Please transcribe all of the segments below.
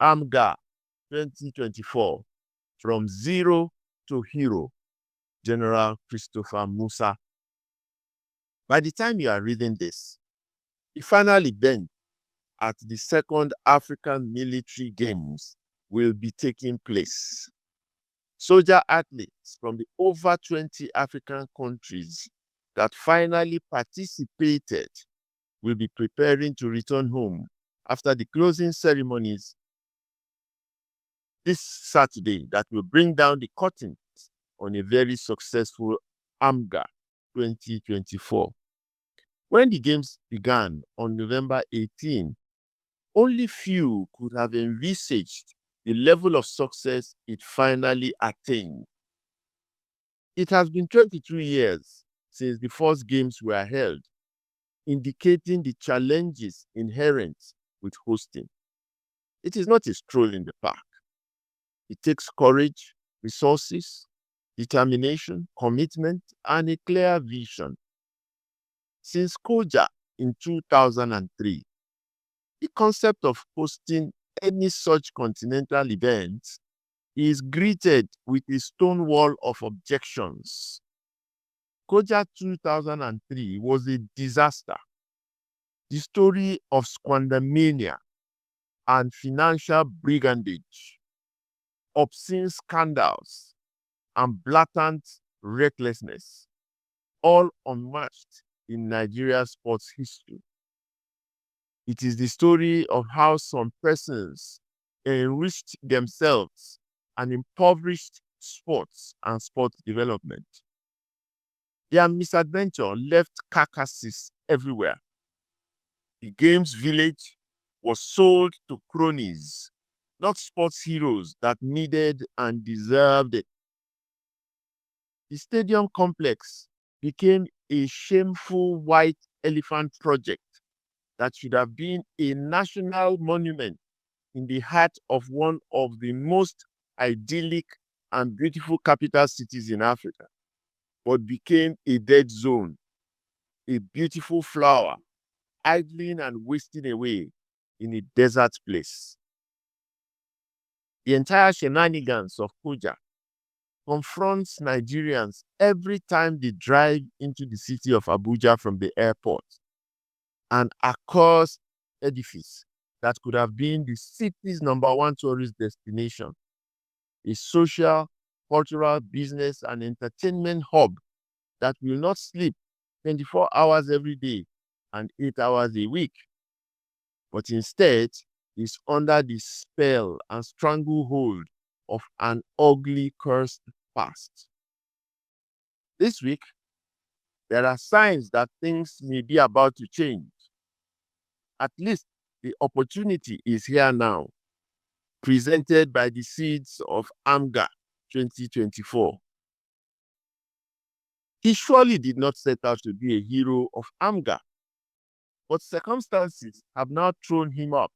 AMGA 2024, from zero to hero, General Christopher Musa. By the time you are reading this, the final event at the second African Military Games will be taking place. Soldier athletes from the over 20 African countries that finally participated will be preparing to return home after the closing ceremonies this Saturday that will bring down the curtains on a very successful AMGA 2024. When the games began on November 18, only few could have envisaged the level of success it finally attained. It has been 22 years since the first games were held, indicating the challenges inherent with hosting. It is not a stroll in the park. It takes courage, resources, determination, commitment, and a clear vision. Since Koja in 2003, the concept of hosting any such continental event is greeted with a stone wall of objections. Koja 2003 was a disaster. The story of squandermania and financial brigandage, obscene scandals, and blatant recklessness, all unmatched in Nigeria's sports history. It is the story of how some persons enriched themselves and impoverished sports and sport development. Their misadventure left carcasses everywhere. The games village was sold to cronies, not sports heroes that needed and deserved it. The stadium complex became a shameful white elephant project that should have been a national monument in the heart of one of the most idyllic and beautiful capital cities in Africa, but became a dead zone, a beautiful flower, idling and wasting away in a desert place. The entire shenanigans of Koja confronts Nigerians every time they drive into the city of Abuja from the airport, an accursed edifice that could have been the city's #1 tourist destination, a social, cultural, business, and entertainment hub that will not sleep 24 hours every day and 8 hours a week, but instead is under the spell and stranglehold of an ugly, cursed past. This week, there are signs that things may be about to change. At least the opportunity is here now, presented by the seeds of AMGA 2024. He surely did not set out to be a hero of AMGA, but circumstances have now thrown him up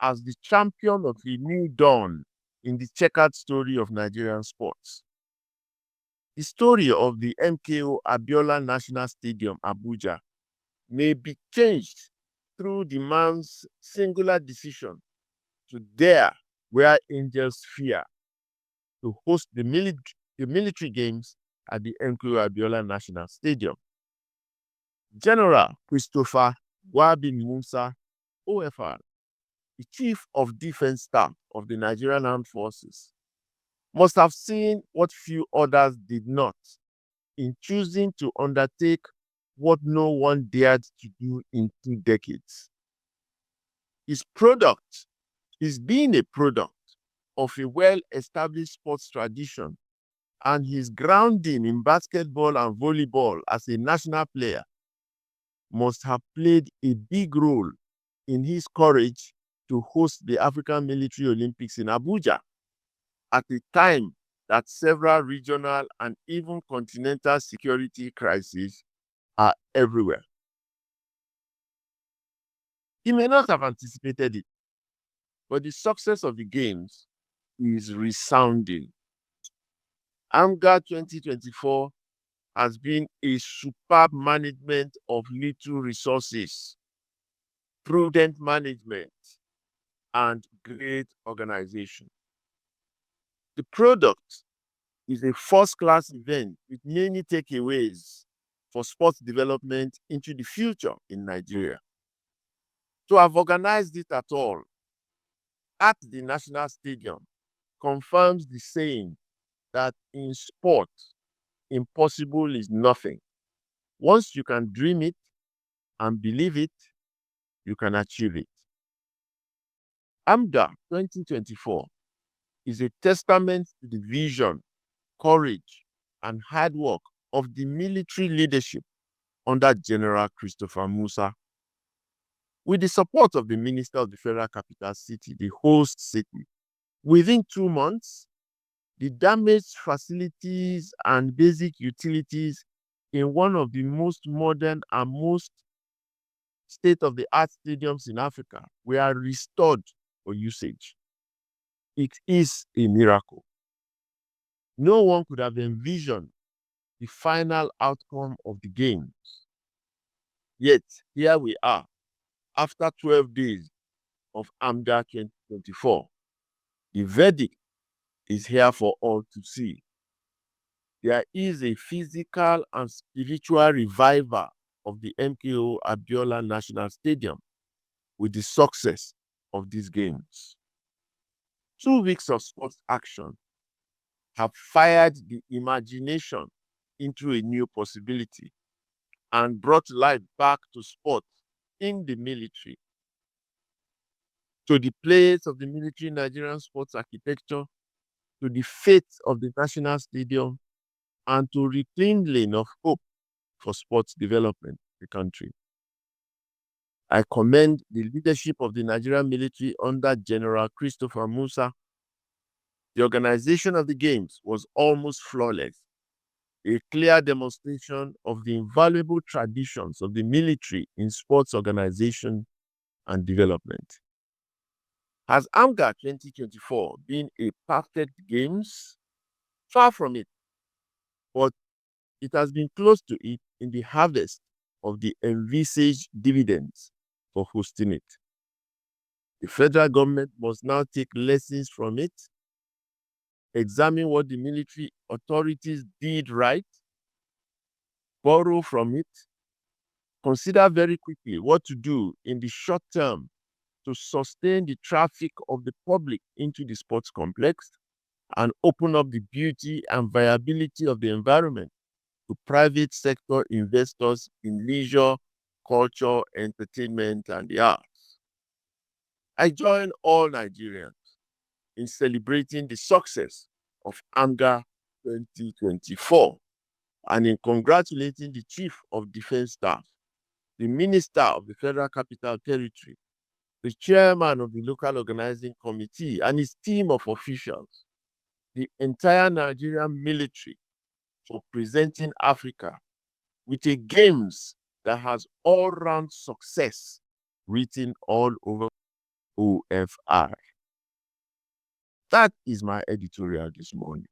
as the champion of a new dawn in the checkered story of Nigerian sports. The story of the MKO Abiola National Stadium, Abuja, may be changed through the man's singular decision to dare where angels fear, to host the military games at the MKO Abiola National Stadium. General Christopher Wabi Musa, OFR, the Chief of Defense Staff of the Nigerian Armed Forces, must have seen what few others did not in choosing to undertake what no one dared to do in 2 decades. His product is being a product of a well-established sports tradition, and his grounding in basketball and volleyball as a national player must have played a big role in his courage to host the African Military Olympics in Abuja at a time that several regional and even continental security crises are everywhere. He may not have anticipated it, but the success of the games is resounding. AMGA 2024 has been a superb management of little resources, prudent management, and great organization. The product is a first-class event with many takeaways for sports development into the future in Nigeria. To have organized it at all at the National Stadium confirms the saying that in sport, impossible is nothing. Once you can dream it and believe it, you can achieve it. AMDA 2024 is a testament to the vision, courage, and hard work of the military leadership under General Christopher Musa. With the support of the Minister of the Federal Capital City, the host city, within 2 months, the damaged facilities and basic utilities in one of the most modern and most state-of-the-art stadiums in Africa were restored for usage. It is a miracle. No one could have envisioned the final outcome of the games. Yet, here we are, after 12 days of AMDA 2024. The verdict is here for all to see. There is a physical and spiritual revival of the MKO Abiola National Stadium with the success of these games. 2 weeks of sports action have fired the imagination into a new possibility and brought life back to sport in the military, to the place of the military Nigerian sports architecture, to the fate of the national stadium, and to rekindling of hope for sports development in the country. I commend the leadership of the Nigerian military under General Christopher Musa. The organization of the games was almost flawless, a clear demonstration of the invaluable traditions of the military in sports organization and development. Has AMGA 2024 been a perfect games? Far from it, but it has been close to it in the harvest of the envisaged dividends for hosting it. The federal government must now take lessons from it, examine what the military authorities did right, borrow from it, consider very quickly what to do in the short term to sustain the traffic of the public into the sports complex and open up the beauty and viability of the environment to private sector investors in leisure, culture, entertainment, and the arts. I join all Nigerians in celebrating the success of AMGA 2024 and in congratulating the Chief of Defense Staff, the Minister of the Federal Capital Territory, the Chairman of the Local Organizing Committee and his team of officials, the entire Nigerian military for presenting Africa with a games that has all-round success written all over OFR. That is my editorial this morning.